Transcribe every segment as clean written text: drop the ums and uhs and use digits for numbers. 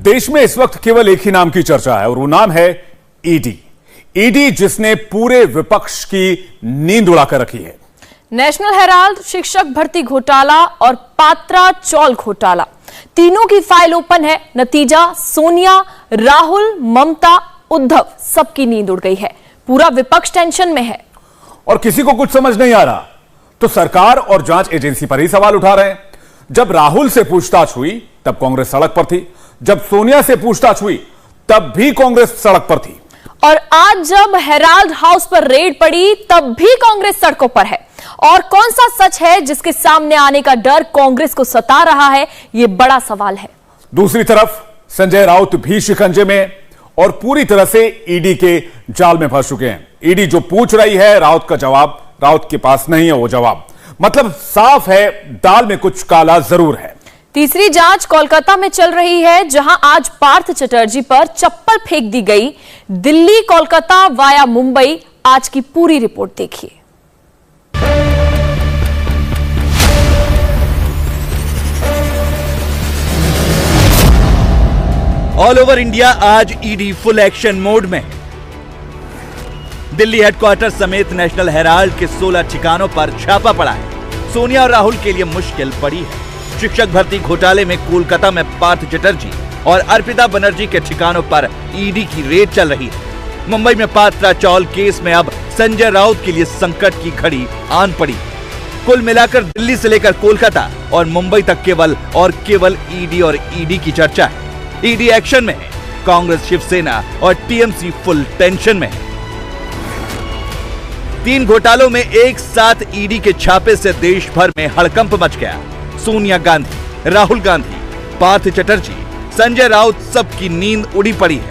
देश में इस वक्त केवल एक ही नाम की चर्चा है और वो नाम है ईडी। ईडी जिसने पूरे विपक्ष की नींद उड़ाकर रखी है। नेशनल हेराल्ड, शिक्षक भर्ती घोटाला और पात्रा चौल घोटाला, तीनों की फाइल ओपन है। नतीजा सोनिया, राहुल, ममता, उद्धव सबकी नींद उड़ गई है। पूरा विपक्ष टेंशन में है और किसी को कुछ समझ नहीं आ रहा तो सरकार और जांच एजेंसी पर ही सवाल उठा रहे हैं। जब राहुल से पूछताछ हुई तब कांग्रेस सड़क पर थी, जब सोनिया से पूछताछ हुई तब भी कांग्रेस सड़क पर थी, और आज जब हेराल्ड हाउस पर रेड पड़ी तब भी कांग्रेस सड़कों पर है। और कौन सा सच है जिसके सामने आने का डर कांग्रेस को सता रहा है, यह बड़ा सवाल है। दूसरी तरफ संजय राउत भी शिकंजे में और पूरी तरह से ईडी के जाल में फंस चुके हैं। ईडी जो पूछ रही है, राउत का जवाब राउत के पास नहीं है। वो जवाब मतलब साफ है, दाल में कुछ काला जरूर है। तीसरी जांच कोलकाता में चल रही है, जहां आज पार्थ चटर्जी पर चप्पल फेंक दी गई। दिल्ली कोलकाता वाया मुंबई, आज की पूरी रिपोर्ट देखिए। ऑल ओवर इंडिया आज ईडी फुल एक्शन मोड में। दिल्ली हेडक्वार्टर समेत नेशनल हेराल्ड के 16 ठिकानों पर छापा पड़ा है। सोनिया और राहुल के लिए मुश्किल पड़ी है। शिक्षक भर्ती घोटाले में कोलकाता में पार्थ चटर्जी और अर्पिता बनर्जी के ठिकानों पर ईडी की रेड चल रही है। मुंबई में पात्रा चौल केस में अब संजय राउत के लिए संकट की घड़ी आन पड़ी। कुल मिलाकर दिल्ली से लेकर कोलकाता और मुंबई तक केवल ईडी की चर्चा है। ईडी एक्शन में है। कांग्रेस, शिवसेना और टीएमसी फुल टेंशन में है। 3 घोटालों में एक साथ ईडी के छापे से देश भर में हड़कंप मच गया। सोनिया गांधी, राहुल गांधी, पार्थ चटर्जी, संजय राउत सबकी नींद उड़ी पड़ी है।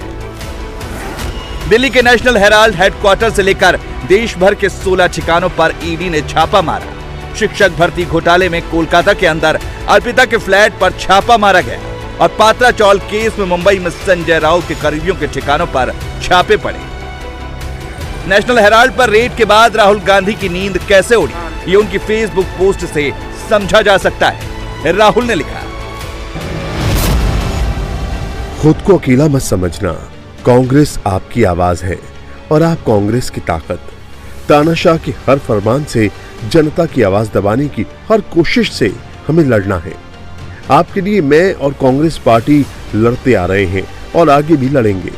दिल्ली के नेशनल हेराल्ड हेडक्वार्टर से लेकर देश भर के 16 ठिकानों पर ईडी ने छापा मारा। शिक्षक भर्ती घोटाले में कोलकाता के अंदर अर्पिता के फ्लैट पर छापा मारा गया और पात्रा चौल केस में मुंबई में संजय राउत के करीबियों के ठिकानों पर छापे पड़े। नेशनल हेराल्ड पर रेड के बाद राहुल गांधी की नींद कैसे उड़ी, ये उनकी फेसबुक पोस्ट से समझा जा सकता है। राहुल ने लिखा, खुद को अकेला मत समझना, कांग्रेस आपकी आवाज है और आप कांग्रेस की ताकत। तानाशाह के हर फरमान से जनता की आवाज दबाने की हर कोशिश से हमें लड़ना है। आपके लिए मैं और कांग्रेस पार्टी लड़ते आ रहे हैं और आगे भी लड़ेंगे।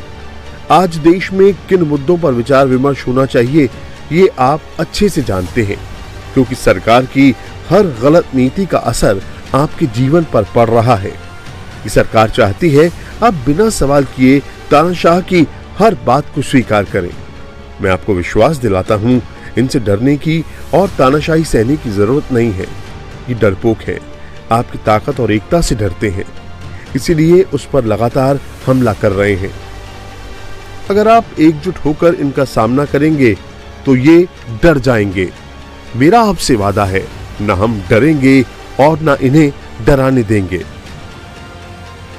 आज देश में किन मुद्दों पर विचार विमर्श होना चाहिए ये आप अच्छे से जानते हैं, क्योंकि सरकार की हर गलत नीति का असर आपके जीवन पर पड़ रहा है। ये सरकार चाहती है आप बिना सवाल किए तानाशाह की हर बात को स्वीकार करें। मैं आपको विश्वास दिलाता हूं, इनसे डरने की और तानाशाही सहने की जरूरत नहीं है। ये डरपोक है, आपकी ताकत और एकता से डरते हैं, इसीलिए उस पर लगातार हमला कर रहे हैं। अगर आप एकजुट होकर इनका सामना करेंगे तो ये डर जाएंगे। मेरा आपसे वादा है, न हम डरेंगे और न इन्हें डराने देंगे।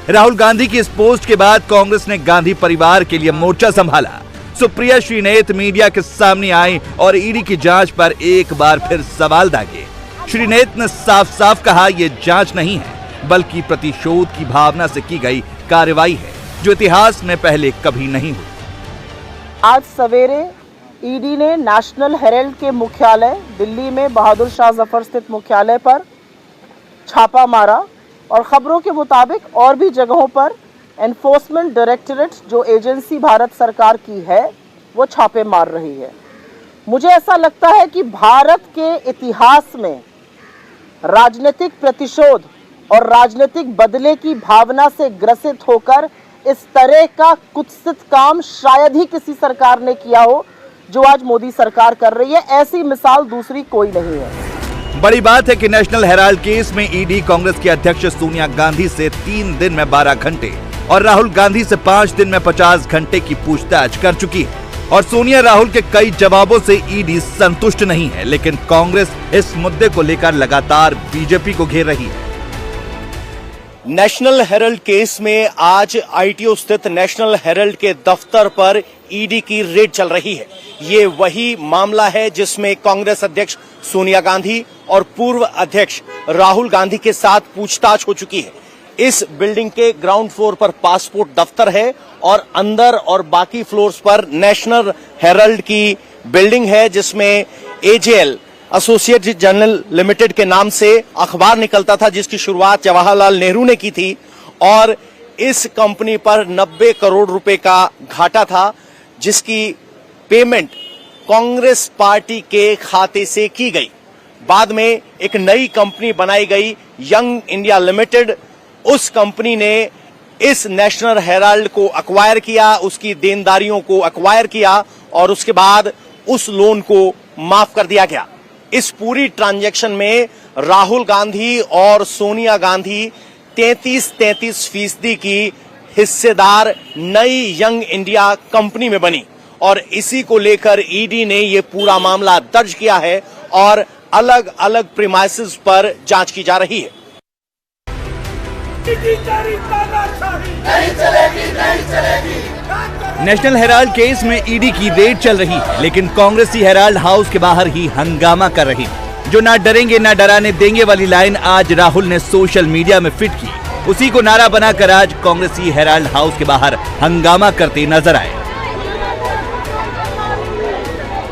राहुल गांधी की इस पोस्ट के बाद कांग्रेस ने गांधी परिवार के लिए मोर्चा संभाला। सुप्रिया श्रीनेत मीडिया के सामने आई और ईडी की जांच पर एक बार फिर सवाल दागे। श्रीनेत ने साफ साफ कहा, यह जांच नहीं है बल्कि प्रतिशोध की भावना से की गई कार्रवाई है, जो इतिहास में पहले कभी नहीं हुई। आज सवेरे ईडी ने नेशनल हेराल्ड के मुख्यालय दिल्ली में बहादुर शाह जफर स्थित मुख्यालय पर छापा मारा और खबरों के मुताबिक और भी जगहों पर एनफोर्समेंट डायरेक्टरेट, जो एजेंसी भारत सरकार की है, वो छापे मार रही है। मुझे ऐसा लगता है कि भारत के इतिहास में राजनीतिक प्रतिशोध और राजनीतिक बदले की भावना से ग्रसित होकर इस तरह का कुत्सित काम शायद ही किसी सरकार ने किया हो जो आज मोदी सरकार कर रही है। ऐसी मिसाल दूसरी कोई नहीं है। बड़ी बात है कि नेशनल हेराल्ड केस में ईडी कांग्रेस की अध्यक्ष सोनिया गांधी से 3 दिन में 12 घंटे और राहुल गांधी से 5 दिन में 50 घंटे की पूछताछ कर चुकी है। और सोनिया राहुल के कई जवाबों से ईडी संतुष्ट नहीं है, लेकिन कांग्रेस इस मुद्दे को लेकर लगातार बीजेपी को घेर रही है। नेशनल हेराल्ड केस में आज आईटीओ स्थित नेशनल हेराल्ड के दफ्तर पर ईडी की रेड चल रही है। ये वही मामला है जिसमें कांग्रेस अध्यक्ष सोनिया गांधी और पूर्व अध्यक्ष राहुल गांधी के साथ पूछताछ हो चुकी है। इस बिल्डिंग के ग्राउंड फ्लोर पर पासपोर्ट दफ्तर है और अंदर और बाकी फ्लोर्स पर नेशनल हेराल्ड की बिल्डिंग है, जिसमें एजेएल एसोसिएट जर्नल लिमिटेड के नाम से अखबार निकलता था, जिसकी शुरुआत जवाहरलाल नेहरू ने की थी। और इस कंपनी पर 90 करोड़ रुपए का घाटा था, जिसकी पेमेंट कांग्रेस पार्टी के खाते से की गई। बाद में एक नई कंपनी बनाई गई, यंग इंडिया लिमिटेड। उस कंपनी ने इस नेशनल हेराल्ड को अक्वायर किया, उसकी देनदारियों को अक्वायर किया और उसके बाद उस लोन को माफ कर दिया गया। इस पूरी ट्रांजैक्शन में राहुल गांधी और सोनिया गांधी 33% की हिस्सेदार नई यंग इंडिया कंपनी में बनी और इसी को लेकर ईडी ने यह पूरा मामला दर्ज किया है और अलग अलग प्रीमाइसेस पर जांच की जा रही है। नेशनल हेराल्ड केस में ईडी की रेड चल रही है, लेकिन कांग्रेसी हेराल्ड हाउस के बाहर ही हंगामा कर रही है। जो ना डरेंगे ना डराने देंगे वाली लाइन आज राहुल ने सोशल मीडिया में फिट की, उसी को नारा बनाकर आज कांग्रेसी हेराल्ड हाउस के बाहर हंगामा करते नजर आए।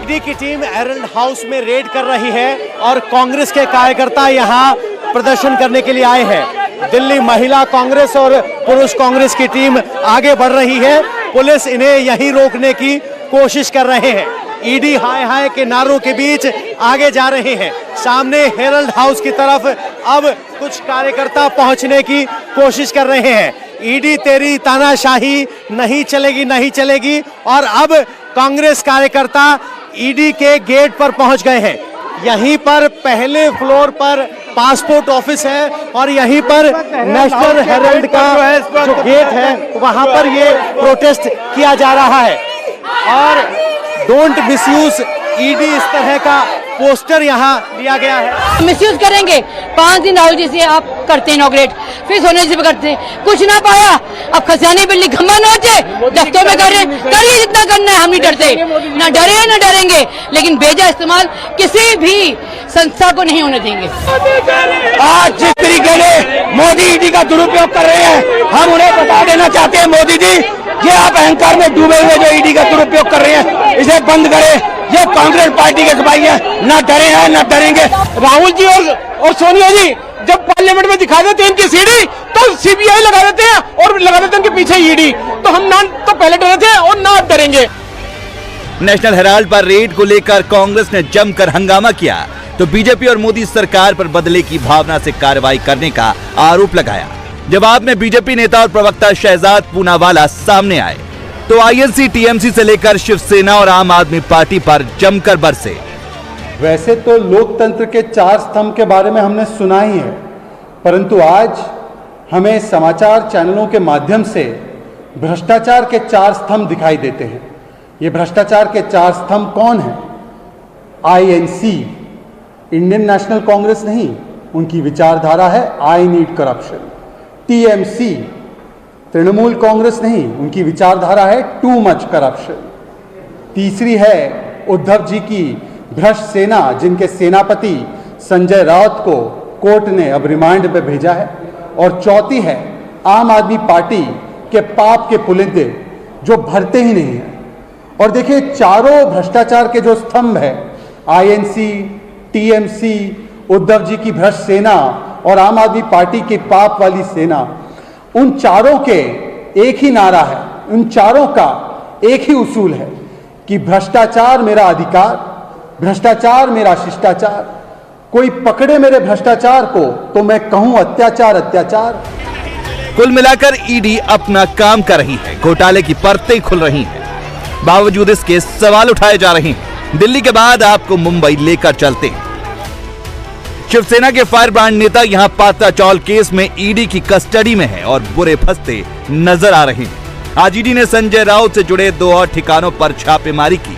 ईडी की टीम हेराल्ड हाउस में रेड कर रही है और कांग्रेस के कार्यकर्ता यहां प्रदर्शन करने के लिए आए हैं। दिल्ली महिला कांग्रेस और पुरुष कांग्रेस की टीम आगे बढ़ रही है। पुलिस इन्हें यहीं रोकने की कोशिश कर रहे हैं। ईडी हाय हाय के नारों के बीच आगे जा रहे हैं। सामने हेराल्ड हाउस की तरफ अब कुछ कार्यकर्ता पहुंचने की कोशिश कर रहे हैं। ईडी तेरी तानाशाही नहीं चलेगी, नहीं चलेगी। और अब कांग्रेस कार्यकर्ता ईडी के गेट पर पहुंच गए हैं। यहीं पर पहले फ्लोर पर पासपोर्ट ऑफिस है और यहीं पर नेशनल हेराल्ड का जो गेट है वहां पर ये प्रोटेस्ट किया जा रहा है और डोंट मिसयूज ईडी इस तरह का पोस्टर यहाँ लिया गया है। मिसयूज करेंगे। 5 दिन राहुल जी से आप करते हैं इनॉग्रेट, फिर सोनिया जी पे करते हैं, कुछ ना पाया। अब खजानी बिल्ली खम्बा नोचे दफ्तर में कर रहे हैं, करिए जितना करना है, हम नहीं डरते, ना डरे ना डरेंगे, लेकिन बेजा इस्तेमाल किसी भी संस्था को नहीं होने देंगे। आज जिस तरीके से मोदी ईडी का दुरुपयोग कर रहे हैं, हम उन्हें बता देना चाहते हैं, मोदी जी ये आप अहंकार में डूबे हुए जो ईडी का दुरुपयोग कर रहे हैं, इसे बंद करें। ये कांग्रेस पार्टी के सिपाही है, ना डरे हैं ना डरेंगे। राहुल जी और सोनिया जी जब पार्लियामेंट में दिखा देते हैं इनकी सीडी, तो सीबीआई लगा देते हैं और लगा देते हैं इनके पीछे ईडी। तो हम ना तो पहले डरे थे और ना अब डरेंगे। नेशनल हेराल्ड पर रेड को लेकर कांग्रेस ने जमकर हंगामा किया तो बीजेपी और मोदी सरकार पर बदले की भावना से कार्रवाई करने का आरोप लगाया। जवाब में बीजेपी नेता और प्रवक्ता शहजाद पूनावाला सामने आए तो आईएनसी, टीएमसी से लेकर शिवसेना और आम आदमी पार्टी पर जमकर बरसे। वैसे तो लोकतंत्र के 4 स्तंभ के बारे में हमने सुना ही है, परंतु आज हमें समाचार चैनलों के माध्यम से भ्रष्टाचार के 4 स्तंभ दिखाई देते हैं। ये भ्रष्टाचार के 4 स्तंभ कौन है? आईएनसी, इंडियन नेशनल कांग्रेस नहीं, उनकी विचारधारा है I need corruption. TMC, Trinamool Congress नहीं, उनकी विचारधारा है टू मच करप्शन। तीसरी है उद्धव जी की भ्रष्ट सेना, जिनके सेनापति संजय राउत को कोर्ट ने अब रिमांड पे भेजा है। और चौथी है आम आदमी पार्टी के पाप के पुलिंदे जो भरते ही नहीं है। और देखिए, चारों भ्रष्टाचार के जो स्तंभ है, आईएनसी, टीएमसी, उद्धव जी की भ्रष्ट सेना और आम आदमी पार्टी की पाप वाली सेना, उन चारों के एक ही नारा है, उन चारों का एक ही उसूल है कि भ्रष्टाचार मेरा अधिकार, भ्रष्टाचार मेरा शिष्टाचार। कोई पकड़े मेरे भ्रष्टाचार को तो मैं कहूं अत्याचार अत्याचार। कुल मिलाकर ईडी अपना काम कर रही है, घोटाले की परतें खुल रही हैं। बावजूद इसके सवाल उठाए जा रहे हैं। दिल्ली के बाद आपको मुंबई लेकर चलते हैं। शिवसेना के फायर ब्रांड नेता यहां पात्रा चौल केस में ईडी की कस्टडी में है और बुरे फंसते नजर आ रहे हैं। आज ईडी ने संजय राउत से जुड़े 2 और ठिकानों पर छापेमारी की।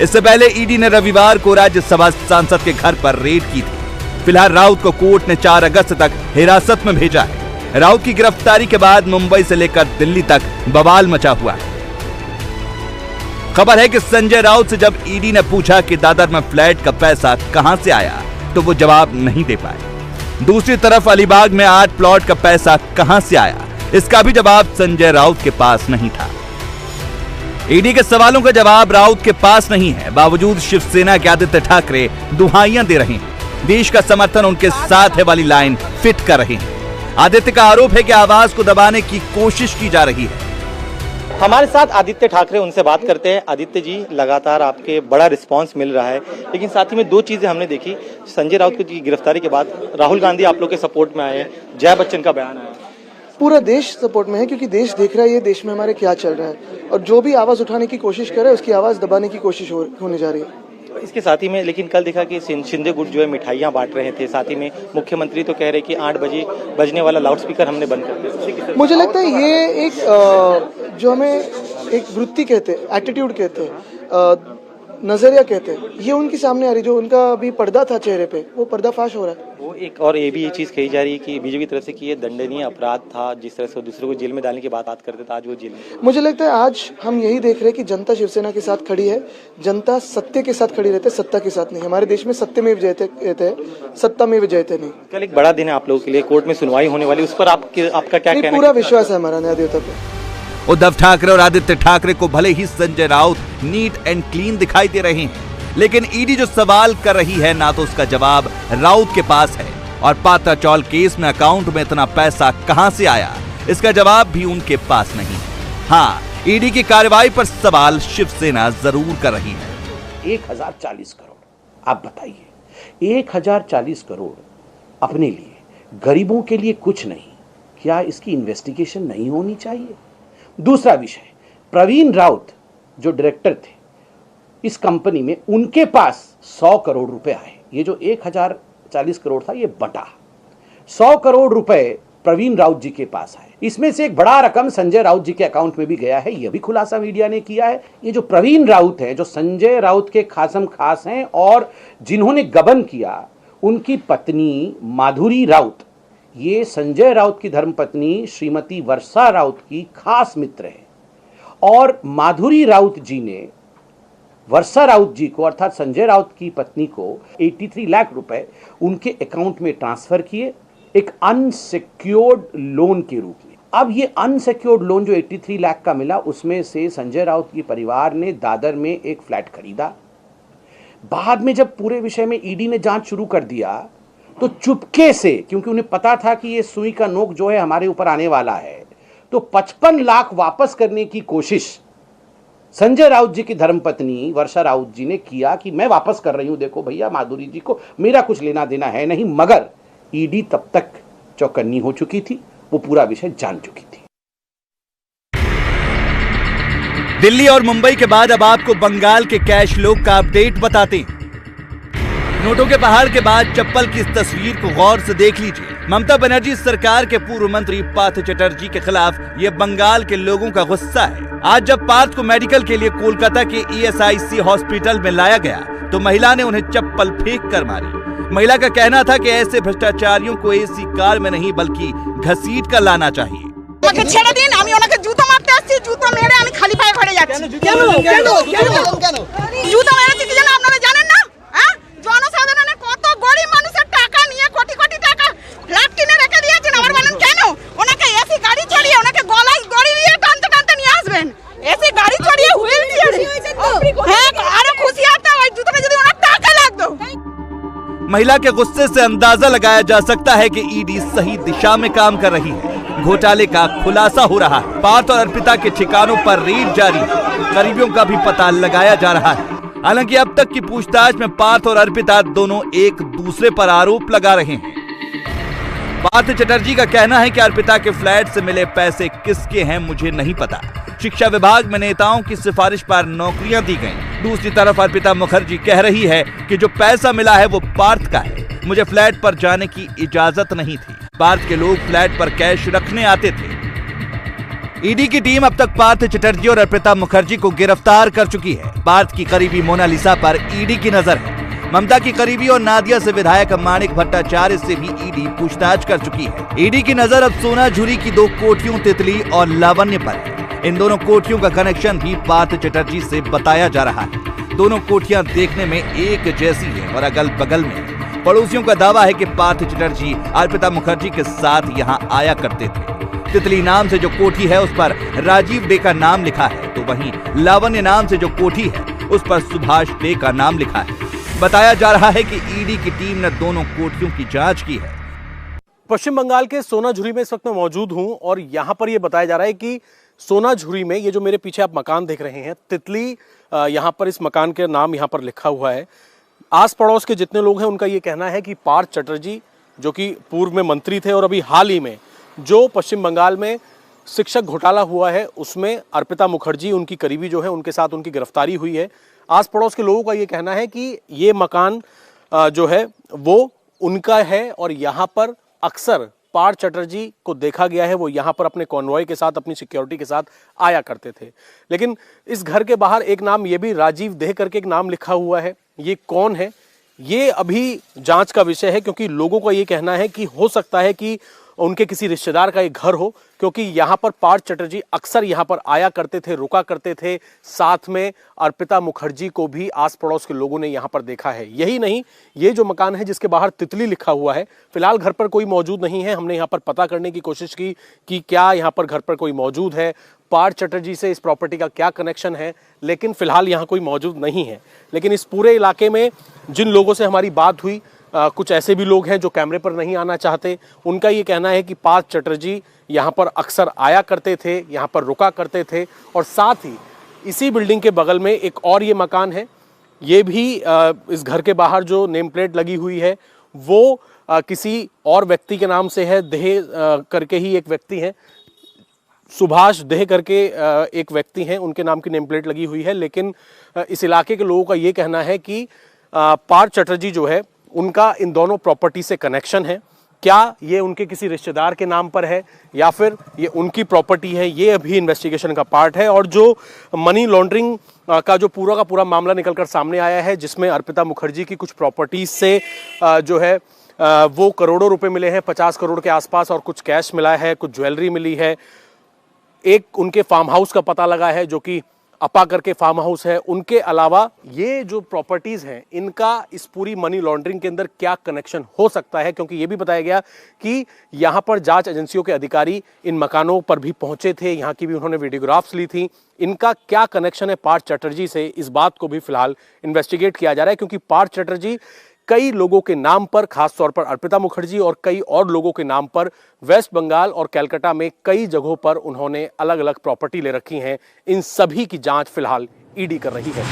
इससे पहले ईडी ने रविवार को राज्यसभा सांसद के घर पर रेड की थी। फिलहाल राउत को कोर्ट ने 4 अगस्त तक हिरासत में भेजा है। राउत की गिरफ्तारी के बाद मुंबई से लेकर दिल्ली तक बवाल मचा हुआ है। खबर है कि संजय राउत से जब ईडी ने पूछा कि दादर में फ्लैट का पैसा कहां से आया तो वो जवाब नहीं दे पाए। दूसरी तरफ अलीबाग में 8 प्लॉट का पैसा कहां से आया, इसका भी जवाब संजय राउत के पास नहीं था। ईडी के सवालों का जवाब राउत के पास नहीं है, बावजूद शिवसेना के आदित्य ठाकरे दुहाइयां दे रहे हैं, देश का समर्थन उनके साथ है वाली लाइन फिट कर रहे हैं। आदित्य का आरोप है कि आवाज को दबाने की कोशिश की जा रही है। हमारे साथ आदित्य ठाकरे, उनसे बात करते हैं। आदित्य जी, लगातार आपके बड़ा रिस्पांस मिल रहा है, लेकिन साथ ही में 2 चीजें हमने देखी। संजय राउत की गिरफ्तारी के बाद राहुल गांधी आप लोग के सपोर्ट में आए हैं, जया बच्चन का बयान आया, पूरा देश सपोर्ट में है, क्योंकि देश देख रहा है ये देश में हमारे क्या चल रहा है, और जो भी आवाज उठाने की कोशिश करे उसकी आवाज दबाने की कोशिश होने जा रही है। इसके साथ ही में लेकिन कल देखा कि शिंदे गुट जो है मिठाइयाँ बांट रहे थे, साथ ही में मुख्यमंत्री तो कह रहे कि 8 बजे बजने वाला लाउडस्पीकर हमने बंद कर दिया। मुझे लगता है ये एक जो हमें एक वृत्ति कहते हैं, एटीट्यूड कहते हैं, नजरिया कहते हैं, ये उनके सामने आ रही, जो उनका अभी पर्दा था चेहरे पे, वो पर्दाफाश हो रहा है। वो एक और ये भी ये चीज कही जा रही है कि बीजेपी की तरफ से कि ये दंडनीय अपराध था, जिस तरह से दूसरे को जेल में डालने की बात करते थे, आज वो जेल में। मुझे लगता है आज हम यही देख रहे हैं कि जनता शिवसेना के साथ खड़ी है, जनता सत्य के साथ खड़ी रहती है, सत्ता के साथ नहीं। हमारे देश में सत्य में विजयते कहते हैं, सत्ता में विजयते नहीं। कल एक बड़ा दिन है आप लोगों के लिए, कोर्ट में सुनवाई होने वाली, उस पर आपका क्या कहना है? पूरा विश्वास है हमारा न्याय देवता पे। उद्धव ठाकरे और आदित्य ठाकरे को भले ही Sanjay Raut neat and clean दिखाई दे रहे हैं, लेकिन ईडी जो सवाल कर रही है ना तो उसका जवाब राउत के पास है, और पात्रा चौल केस में अकाउंट में इतना पैसा कहां से आया, इसका जवाब भी उनके पास नहीं है। हाँ, ईडी की कार्रवाई पर सवाल शिवसेना जरूर कर रही है। 1040 करोड़, आप बताइए, 1040 करोड़ अपने लिए, गरीबों के लिए कुछ नहीं, क्या इसकी इन्वेस्टिगेशन नहीं होनी चाहिए? दूसरा विषय, प्रवीण राउत जो डायरेक्टर थे इस कंपनी में, उनके पास 100 करोड़ रुपए आए। ये जो 1040 करोड़ था ये बटा 100 करोड़ रुपए प्रवीण राउत जी के पास आए। इसमें से एक बड़ा रकम संजय राउत जी के अकाउंट में भी गया है, यह भी खुलासा मीडिया ने किया है। ये जो प्रवीण राउत है, जो संजय राउत के खासम खास हैं और जिन्होंने गबन किया, उनकी पत्नी माधुरी राउत, ये संजय राउत की धर्मपत्नी श्रीमती वर्षा राउत की खास मित्र है, और माधुरी राउत जी ने वर्षा राउत जी को अर्थात संजय राउत की पत्नी को 83 लाख रुपए उनके अकाउंट में ट्रांसफर किए, एक अनसिक्योर्ड लोन के रूप में। अब ये अनसिक्योर्ड लोन जो 83 लाख का मिला, उसमें से संजय राउत की परिवार ने दादर में एक फ्लैट खरीदा। बाद में जब पूरे विषय में ईडी ने जांच शुरू कर दिया तो चुपके से, क्योंकि उन्हें पता था कि ये सुई का नोक जो है हमारे ऊपर आने वाला है, तो 55 लाख वापस करने की कोशिश संजय राउत जी की धर्मपत्नी वर्षा राउत जी ने किया कि मैं वापस कर रही हूं, देखो भैया माधुरी जी को मेरा कुछ लेना देना है नहीं। मगर ईडी तब तक चौकन्नी हो चुकी थी, वो पूरा विषय जान चुकी थी। दिल्ली और मुंबई के बाद अब आपको बंगाल के कैश लोग का अपडेट बताते हैं। नोटों के पहाड़ के बाद चप्पल की इस तस्वीर को गौर से देख लीजिए। ममता बनर्जी सरकार के पूर्व मंत्री पार्थ चटर्जी के खिलाफ ये बंगाल के लोगों का गुस्सा है। आज जब पार्थ को मेडिकल के लिए कोलकाता के ESIC हॉस्पिटल में लाया गया तो महिला ने उन्हें चप्पल फेंक कर मारी। महिला का कहना था कि ऐसे भ्रष्टाचारियों को AC कार में नहीं बल्कि घसीट कर लाना चाहिए। ছেড়ে দিন, আমি ওনাকে জুতো মারতে আসছি, জুতো মেরে আমি খালি পায়ে ঘরে যাচ্ছি। কেন জুতো মেরেছি কি জানেন আপনারা জানেন না? হ্যাঁ, জনসাধারণের কত গরিব মানুষের টাকা নিয়ে কোটি কোটি টাকা ফ্ল্যাট কিনে রেখে দিয়েছেন, আবার বলেন কেন ওনাকে এসি গাড়ি চড়িয়ে ওনাকে গলায় দড়ি দিয়ে টানতে টানতে নিয়ে আসবেন, এসি গাড়ি চড়িয়ে হুইল চেয়ারে। হ্যাঁ, আরো খুশি হতো ওই জুতোটা যদি ওনার টাকা লাগতো। महिला के गुस्से से अंदाजा लगाया जा सकता है कि ईडी सही दिशा में काम कर रही है। घोटाले का खुलासा हो रहा है। पार्थ और अर्पिता के ठिकानों पर रेड जारी है। करीबियों का भी पता लगाया जा रहा है। हालांकि अब तक की पूछताछ में पार्थ और अर्पिता दोनों एक दूसरे पर आरोप लगा रहे हैं। पार्थ चटर्जी का कहना है कि अर्पिता के फ्लैट से मिले पैसे किसके हैं मुझे नहीं पता। शिक्षा विभाग में नेताओं की सिफारिश पर नौकरियां दी गईं। दूसरी तरफ अर्पिता मुखर्जी कह रही है कि जो पैसा मिला है वो पार्थ का है, मुझे फ्लैट पर जाने की इजाजत नहीं थी। पार्थ के लोग फ्लैट पर कैश रखने आते थे। ईडी की टीम अब तक पार्थ चटर्जी और अर्पिता मुखर्जी को गिरफ्तार कर चुकी है। पार्थ की करीबी मोनालिसा पर ईडी की नजर है। ममता की करीबी और नादिया से विधायक माणिक भट्टाचार्य से भी ईडी पूछताछ कर चुकी है। ईडी की नजर अब सोनाझुरी की 2 कोठियों तितली और लावण्य पर है। इन दोनों कोठियों का कनेक्शन भी पार्थ चटर्जी से बताया जा रहा है। दोनों कोठियां देखने में एक जैसी है और अगल बगल में पड़ोसियों का दावा है कि पार्थ चटर्जी अर्पिता मुखर्जी के साथ यहां आया करते थे। तितली नाम से जो कोठी है उस पर राजीव डे का नाम लिखा है, तो वहीं लावण्य नाम से जो कोठी है उस पर सुभाष डे का नाम लिखा है। बताया जा रहा है कि ईडी की टीम ने दोनों कोठियों की जांच की है। पश्चिम बंगाल के सोनाझुरी में इस वक्त मैं मौजूद हूं और यहां पर यह बताया जा रहा है कि सोनाझुरी में ये जो मेरे पीछे आप मकान देख रहे हैं, तितली यहां पर इस मकान के नाम यहां पर लिखा हुआ है। आस पड़ोस के जितने लोग हैं उनका ये कहना है कि पार्थ चटर्जी जो कि पूर्व में मंत्री थे और अभी हाल ही में जो पश्चिम बंगाल में शिक्षक घोटाला हुआ है उसमें अर्पिता मुखर्जी उनकी करीबी जो है उनके साथ उनकी गिरफ्तारी हुई है। आस पड़ोस के लोगों का ये कहना है कि ये मकान जो है वो उनका है और यहाँ पर अक्सर पार्थ चटर्जी को देखा गया है, वो यहाँ पर अपने कॉन्वॉय के साथ अपनी सिक्योरिटी के साथ आया करते थे। लेकिन इस घर के बाहर एक नाम ये भी राजीव देह करके एक नाम लिखा हुआ है। ये कौन है ये अभी जांच का विषय है, क्योंकि लोगों का ये कहना है कि हो सकता है कि उनके किसी रिश्तेदार का एक घर हो, क्योंकि यहाँ पर पार्थ चटर्जी अक्सर यहाँ पर आया करते थे, रुका करते थे। साथ में अर्पिता मुखर्जी को भी आस पड़ोस के लोगों ने यहाँ पर देखा है। यही नहीं, ये जो मकान है जिसके बाहर तितली लिखा हुआ है, फिलहाल घर पर कोई मौजूद नहीं है। हमने यहाँ पर पता करने की कोशिश की कि क्या यहाँ पर घर पर कोई मौजूद है, पार्थ चटर्जी से इस प्रॉपर्टी का क्या कनेक्शन है, लेकिन फिलहाल यहाँ कोई मौजूद नहीं है। लेकिन इस पूरे इलाके में जिन लोगों से हमारी बात हुई, कुछ ऐसे भी लोग हैं जो कैमरे पर नहीं आना चाहते। उनका ये कहना है कि पार्थ चटर्जी यहाँ पर अक्सर आया करते थे, यहाँ पर रुका करते थे। और साथ ही इसी बिल्डिंग के बगल में एक और ये मकान है, ये भी इस घर के बाहर जो नेम प्लेट लगी हुई है वो किसी और व्यक्ति के नाम से है। देह करके ही एक व्यक्ति हैं, सुभाष देह करके एक व्यक्ति हैं, उनके नाम की नेम प्लेट लगी हुई है। लेकिन इस इलाके के लोगों का ये कहना है कि पार्थ चटर्जी जो है उनका इन दोनों प्रॉपर्टी से कनेक्शन है। क्या ये उनके किसी रिश्तेदार के नाम पर है या फिर ये उनकी प्रॉपर्टी है, ये अभी इन्वेस्टिगेशन का पार्ट है। और जो मनी लॉन्ड्रिंग का पूरा मामला निकलकर सामने आया है, जिसमें अर्पिता मुखर्जी की कुछ प्रॉपर्टीज से जो है वो करोड़ों रुपए मिले हैं, 50 करोड़ के आसपास, और कुछ कैश मिला है, कुछ ज्वेलरी मिली है। एक उनके फार्म हाउस का पता लगा है जो कि अपा करके फार्म हाउस है। उनके अलावा ये जो प्रॉपर्टीज हैं इनका इस पूरी मनी लॉन्ड्रिंग के अंदर क्या कनेक्शन हो सकता है, क्योंकि ये भी बताया गया कि यहाँ पर जांच एजेंसियों के अधिकारी इन मकानों पर भी पहुंचे थे, यहाँ की भी उन्होंने वीडियोग्राफ्स ली थी। इनका क्या कनेक्शन है पार्थ चटर्जी से, इस बात को भी फिलहाल इन्वेस्टिगेट किया जा रहा है। क्योंकि पार्थ चटर्जी कई लोगों के नाम पर, खासतौर पर अर्पिता मुखर्जी और कई और लोगों के नाम पर वेस्ट बंगाल और कलकत्ता में कई जगहों पर उन्होंने अलग अलग प्रॉपर्टी ले रखी हैं। इन सभी की जांच फिलहाल ईडी कर रही है।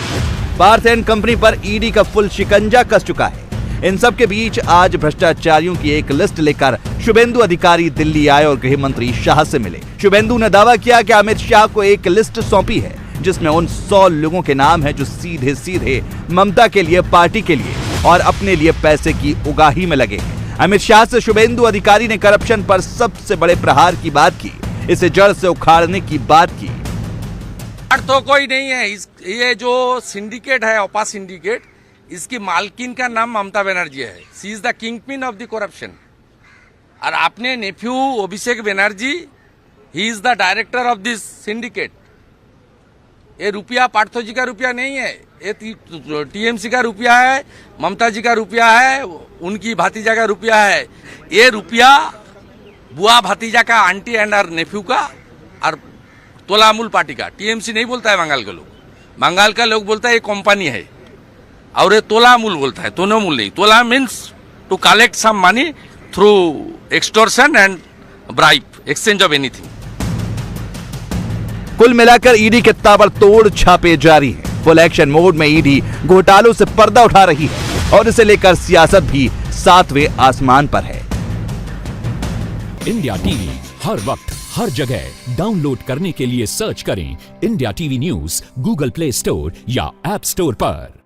पार्थ एंड कंपनी पर ईडी का फुल शिकंजा कस चुका है। इन सब के बीच आज भ्रष्टाचारियों की एक लिस्ट लेकर शुभेंदु अधिकारी दिल्ली आए और गृह मंत्री शाह से मिले। शुभेंदु ने दावा किया कि अमित शाह को एक लिस्ट सौंपी है जिसमें उन 100 लोगों के नाम है जो सीधे सीधे ममता के लिए, पार्टी के लिए और अपने लिए पैसे की उगाही में लगे हैं। अमित शाह से शुभेंदु अधिकारी ने करप्शन पर सबसे बड़े प्रहार की बात की, इसे जड़ से उखाड़ने की बात की। तो कोई नहीं है, ये जो सिंडिकेट है, ओपा सिंडिकेट, इसकी मालकिन का नाम ममता बनर्जी है। She is the kingpin of the corruption. और अपने nephew Abhishek Banerjee, he is the director of this syndicate. ये रुपया पार्थ जी का रुपया नहीं है, ये टीएमसी का रुपया है, ममता जी का रुपया है, उनकी भतीजा का रुपया है। ये रुपया बुआ भतीजा का, आंटी एंड और नेफ्यू का, और तोलामूल पार्टी का। टीएमसी नहीं बोलता है बंगाल का लोग, बंगाल का लोग बोलता है ये कंपनी है, और ये तोलामूल बोलता है, तोलामूल नहीं। तोला means to collect some money through extortion and bribe, exchange of anything. कुल मिलाकर ईडी के ताबड़तोड़ छापे जारी हैं। फुल एक्शन मोड में ईडी घोटालों से पर्दा उठा रही है और इसे लेकर सियासत भी 7वें आसमान पर है। इंडिया टीवी हर वक्त हर जगह डाउनलोड करने के लिए सर्च करें India TV news Google play store या ऐप स्टोर पर।